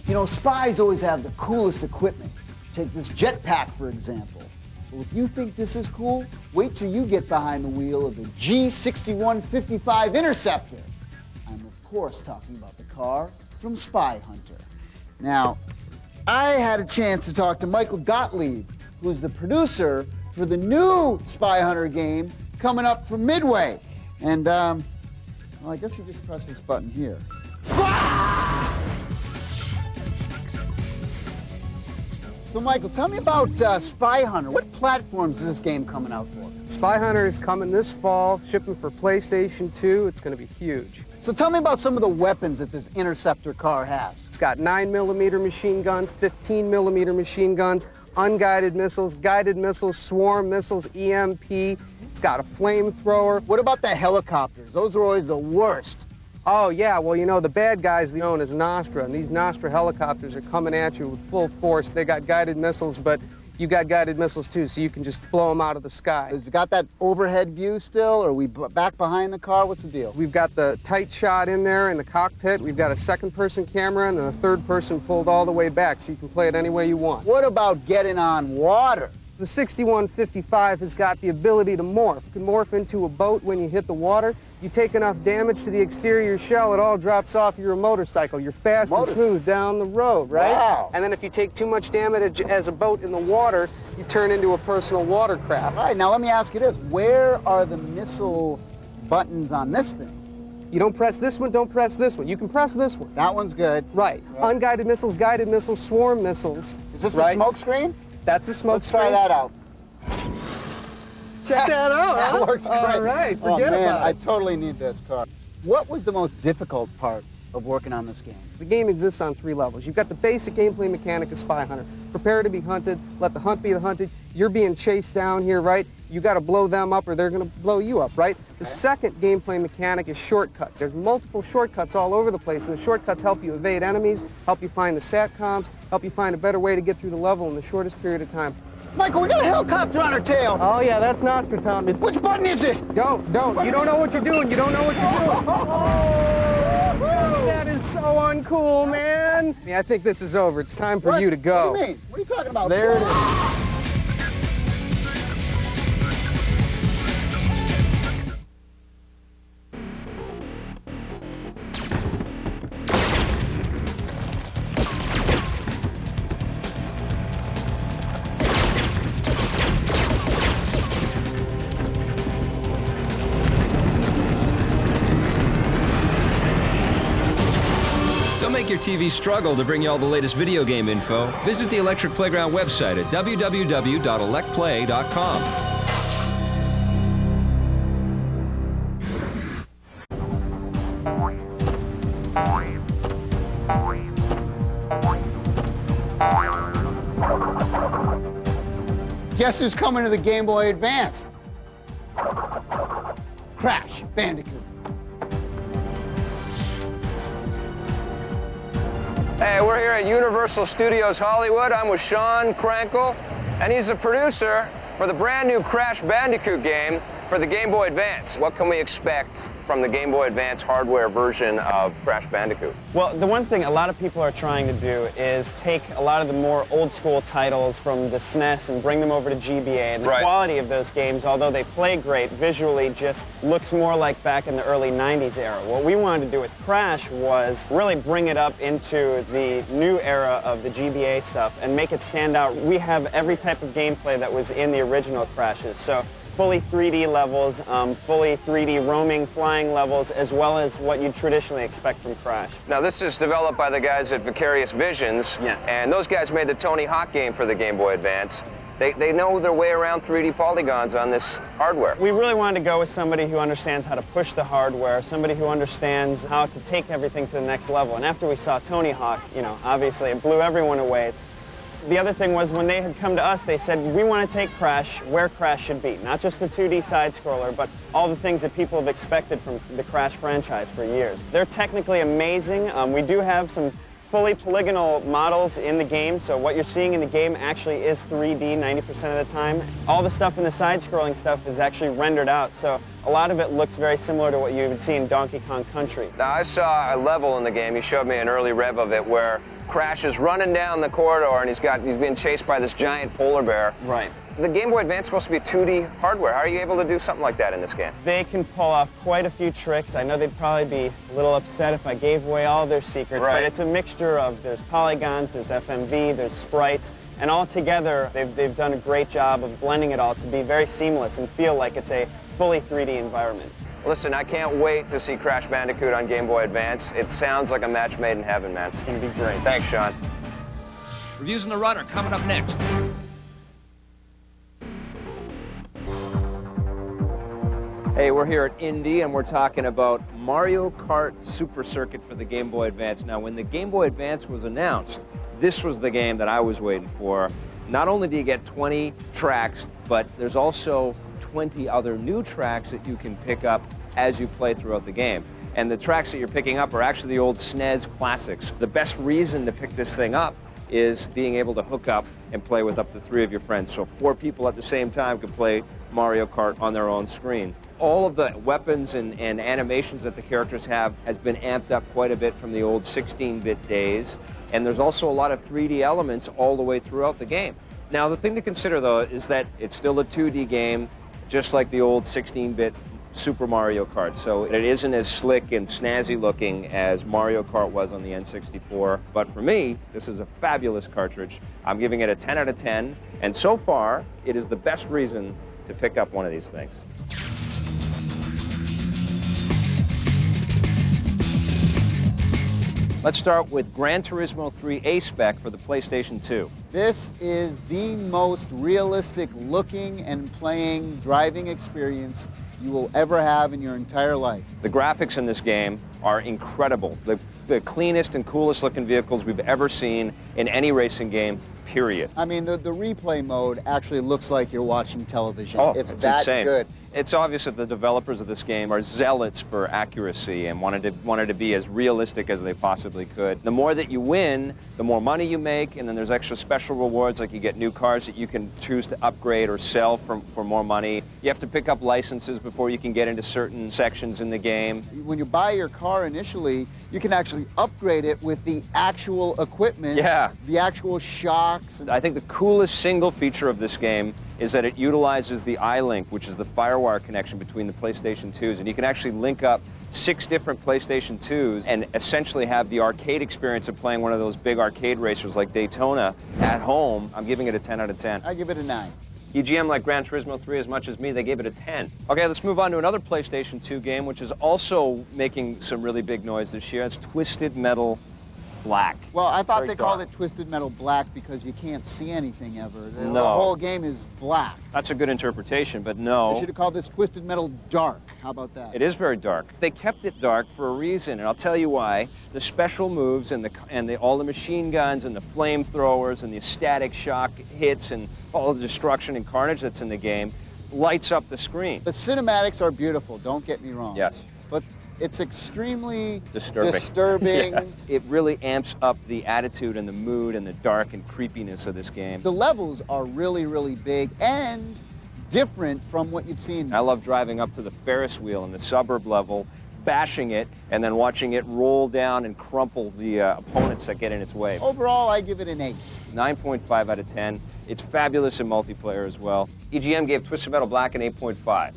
You know, spies always have the coolest equipment. Take this jetpack, for example. Well, if you think this is cool, wait till you get behind the wheel of the G6155 Interceptor. I'm, of course, talking about the car from Spy Hunter. Now, I had a chance to talk to Michael Gottlieb, who's the producer for the new Spy Hunter game coming up from Midway. And, well, I guess you just press this button here. So, Michael, tell me about Spy Hunter. What platforms is this game coming out for? Spy Hunter is coming this fall, shipping for PlayStation 2. It's going to be huge. So tell me about some of the weapons that this Interceptor car has. It's got 9mm machine guns, 15mm machine guns, unguided missiles, guided missiles, swarm missiles, EMP. It's got a flamethrower. What about the helicopters? Those are always the worst. Oh, yeah, well, you know, the bad guys known as Nostra, and these Nostra helicopters are coming at you with full force. They got guided missiles, but you got guided missiles too, so you can just blow them out of the sky. Has it got that overhead view still, or are we back behind the car? What's the deal? We've got the tight shot in there in the cockpit. We've got a second-person camera, and then a third-person pulled all the way back, so you can play it any way you want. What about getting on water? The 6155 has got the ability to morph. You can morph into a boat when you hit the water. You take enough damage to the exterior shell, it all drops off your motorcycle. You're fast and smooth down the road, right? Wow. And then if you take too much damage as a boat in the water, you turn into a personal watercraft. All right, now let me ask you this. Where are the missile buttons on this thing? You don't press this one, don't press this one. You can press this one. That one's good. Right. Unguided missiles, guided missiles, swarm missiles. Is this a smoke screen? That's the smoke screen. Let's try that out. Check that out, huh? That works great. All right, forget about it. I totally need this car. What was the most difficult part of working on this game? The game exists on 3 levels. You've got the basic gameplay mechanic of Spy Hunter. Prepare to be hunted, let the hunt be the hunted. You're being chased down here, right? You got to blow them up or they're going to blow you up, right? The second gameplay mechanic is shortcuts. There's multiple shortcuts all over the place, and the shortcuts help you evade enemies, help you find the satcoms, help you find a better way to get through the level in the shortest period of time. Michael, we got a helicopter on our tail. Oh, yeah, that's Nostra, Tommy. Which button is it? Don't. You don't know what you're doing. You don't know what you're doing. That is so uncool, man. I think this is over. It's time for you to go. What do you mean? What are you talking about? There it is. Don't make your TV struggle to bring you all the latest video game info. Visit the Electric Playground website at www.electplay.com. Guess who's coming to the Game Boy Advance? Crash Bandicoot. Hey, we're here at Universal Studios Hollywood. I'm with Sean Krankel, and he's the producer for the brand new Crash Bandicoot game for the Game Boy Advance. What can we expect from the Game Boy Advance hardware version of Crash Bandicoot? Well, the one thing a lot of people are trying to do is take a lot of the more old school titles from the SNES and bring them over to GBA. And the quality of those games, although they play great, visually just looks more like back in the early 90s era. What we wanted to do with Crash was really bring it up into the new era of the GBA stuff and make it stand out. We have every type of gameplay that was in the original Crashes. So fully 3D levels, fully 3D roaming, flying levels, as well as what you'd traditionally expect from Crash. Now, this is developed by the guys at Vicarious Visions. Yes. And those guys made the Tony Hawk game for the Game Boy Advance. They know their way around 3D polygons on this hardware. We really wanted to go with somebody who understands how to push the hardware, somebody who understands how to take everything to the next level. And after we saw Tony Hawk, you know, obviously it blew everyone away. The other thing was when they had come to us, they said, we want to take Crash where Crash should be. Not just the 2D side-scroller, but all the things that people have expected from the Crash franchise for years. They're technically amazing. We do have some fully polygonal models in the game, so what you're seeing in the game actually is 3D 90% of the time. All the stuff in the side-scrolling stuff is actually rendered out, so a lot of it looks very similar to what you would see in Donkey Kong Country. Now, I saw a level in the game, you showed me an early rev of it, where Crash is running down the corridor and he's being chased by this giant polar bear. Right. The Game Boy Advance is supposed to be 2D hardware. How are you able to do something like that in this game? They can pull off quite a few tricks. I know they'd probably be a little upset if I gave away all their secrets, right. But it's a mixture of, there's polygons, there's FMV, there's sprites, and all together, they've done a great job of blending it all to be very seamless and feel like it's a fully 3D environment. Listen, I can't wait to see Crash Bandicoot on Game Boy Advance. It sounds like a match made in heaven, man. It's going to be great. Thanks, Sean. Reviews on the Run are coming up next. Hey, we're here at Indy and we're talking about Mario Kart Super Circuit for the Game Boy Advance. Now, when the Game Boy Advance was announced, this was the game that I was waiting for. Not only do you get 20 tracks, but there's also 20 other new tracks that you can pick up as you play throughout the game. And the tracks that you're picking up are actually the old SNES classics. The best reason to pick this thing up is being able to hook up and play with up to 3 of your friends. So 4 people at the same time can play Mario Kart on their own screen. All of the weapons and animations that the characters have has been amped up quite a bit from the old 16-bit days. And there's also a lot of 3D elements all the way throughout the game. Now, the thing to consider, though, is that it's still a 2D game, just like the old 16-bit Super Mario Kart. So it isn't as slick and snazzy looking as Mario Kart was on the N64. But for me, this is a fabulous cartridge. I'm giving it a 10 out of 10. And so far, it is the best reason to pick up one of these things. Let's start with Gran Turismo 3 A-Spec for the PlayStation 2. This is the most realistic looking and playing driving experience you will ever have in your entire life. The graphics in this game are incredible. The cleanest and coolest looking vehicles we've ever seen in any racing game, period. I mean, the replay mode actually looks like you're watching television. Oh, it's it's that insane. good. It's obvious that the developers of this game are zealots for accuracy and wanted to be as realistic as they possibly could. The more that you win, the more money you make, and then there's extra special rewards, like you get new cars that you can choose to upgrade or sell for more money. You have to pick up licenses before you can get into certain sections in the game. When you buy your car initially, you can actually upgrade it with the actual equipment, Yeah. the actual shocks. I think the coolest single feature of this game is that it utilizes the iLink, which is the firewire connection between the PlayStation 2s, and you can actually link up 6 different PlayStation 2s and essentially have the arcade experience of playing one of those big arcade racers like Daytona at home. I'm giving it a 10 out of 10. I give it a 9. EGM like Gran Turismo 3 as much as me, they gave it a 10. Okay, let's move on to another PlayStation 2 game, which is also making some really big noise this year. It's Twisted Metal Black. Well, I thought Very they called dark. it Twisted Metal Black because you can't see anything ever. The No. whole game is black. That's a good interpretation, but They no. should have called this Twisted Metal Dark. How about that? It is very dark. They kept it dark for a reason, and I'll tell you why. The special moves and all the machine guns and the flamethrowers and the static shock hits and all the destruction and carnage that's in the game lights up the screen. The cinematics are beautiful, don't get me wrong. Yes. But it's extremely Disturbing. Yes. It really amps up the attitude and the mood and the dark and creepiness of this game. The levels are really, really big and different from what you've seen. I love driving up to the Ferris wheel in the suburb level, bashing it, and then watching it roll down and crumple the opponents that get in its way. Overall, I give it an 8. 9.5 out of 10. It's fabulous in multiplayer as well. EGM gave Twisted Metal Black an 8.5.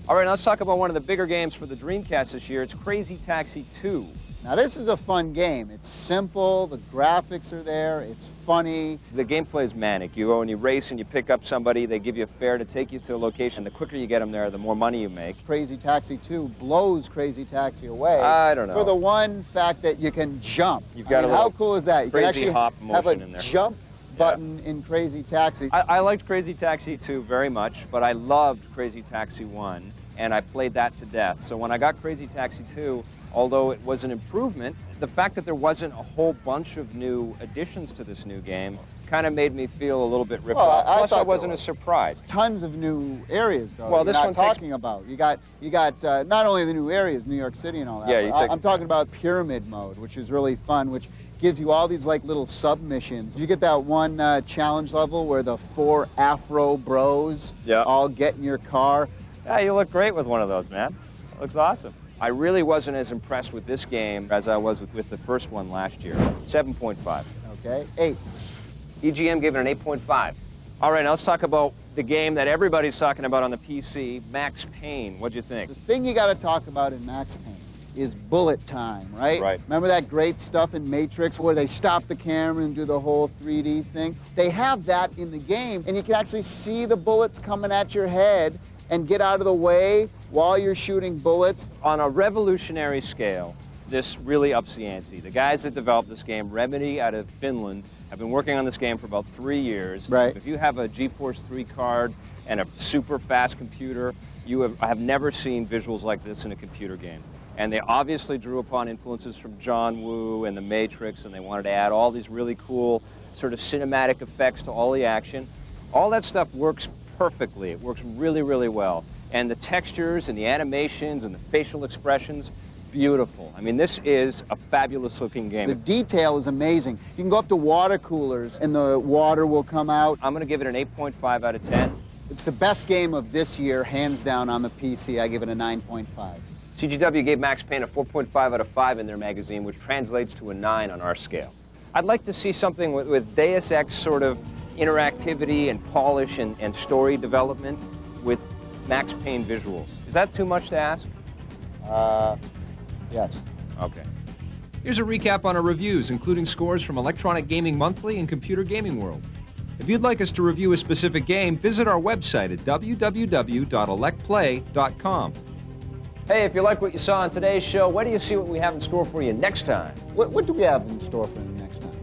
All right, now let's talk about one of the bigger games for the Dreamcast this year. It's Crazy Taxi 2. Now, this is a fun game. It's simple, the graphics are there, it's funny. The gameplay is manic. You go and you race and you pick up somebody, they give you a fare to take you to a location. The quicker you get them there, the more money you make. Crazy Taxi 2 blows Crazy Taxi away. I don't know. For the one fact that you can jump. You've got I mean, a little how cool is that? You can crazy actually hop have a motion in there. jump button in Crazy Taxi. I liked Crazy Taxi 2 very much, but I loved Crazy Taxi 1, and I played that to death. So when I got Crazy Taxi 2, although it was an improvement, the fact that there wasn't a whole bunch of new additions to this new game kind of made me feel a little bit ripped Well, off. I Plus, thought I wasn't there a surprise. Tons of new areas, though. Well, you're this not one takes- talking about. You got not only the new areas, New York City and all that. Yeah, but you take- I'm talking about pyramid mode, which is really fun, which gives you all these like little submissions. You get that one challenge level where the 4 Afro bros Yeah. all get in your car. Yeah, you look great with one of those, man. It looks awesome. I really wasn't as impressed with this game as I was with the first one last year. 7.5. Okay, 8. EGM gave it an 8.5. All right, now let's talk about the game that everybody's talking about on the PC, Max Payne. What'd you think? The thing you got to talk about in Max Payne is bullet time, right? Right. Remember that great stuff in Matrix where they stop the camera and do the whole 3D thing? They have that in the game, and you can actually see the bullets coming at your head and get out of the way while you're shooting bullets. On a revolutionary scale, this really ups the ante. The guys that developed this game, Remedy out of Finland, have been working on this game for about 3 years. Right. If you have a GeForce 3 card and a super fast computer, I have never seen visuals like this in a computer game. And they obviously drew upon influences from John Woo and The Matrix, and they wanted to add all these really cool sort of cinematic effects to all the action. All that stuff works perfectly. It works really, really well. And the textures and the animations and the facial expressions, beautiful. I mean, this is a fabulous looking game. The detail is amazing. You can go up to water coolers and the water will come out. I'm going to give it an 8.5 out of 10. It's the best game of this year, hands down, on the PC. I give it a 9.5. CGW gave Max Payne a 4.5 out of 5 in their magazine, which translates to a 9 on our scale. I'd like to see something with Deus Ex sort of interactivity and polish and story development with Max Payne visuals. Is that too much to ask? Yes. Okay. Here's a recap on our reviews, including scores from Electronic Gaming Monthly and Computer Gaming World. If you'd like us to review a specific game, visit our website at www.electplay.com. Hey, if you like what you saw on today's show, wait till you see what we have in store for you next time. What do we have in store for you next time?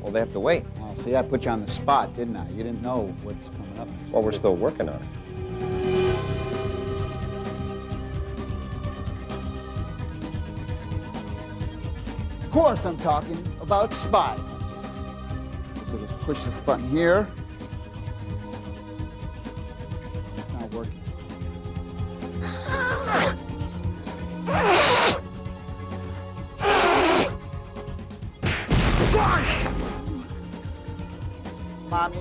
Well, they have to wait. Oh, see, I put you on the spot, didn't I? You didn't know what's coming up next. Well, we're still working on it. Of course, I'm talking about Spy Hunter. So just push this button here. It's not working. Mommy.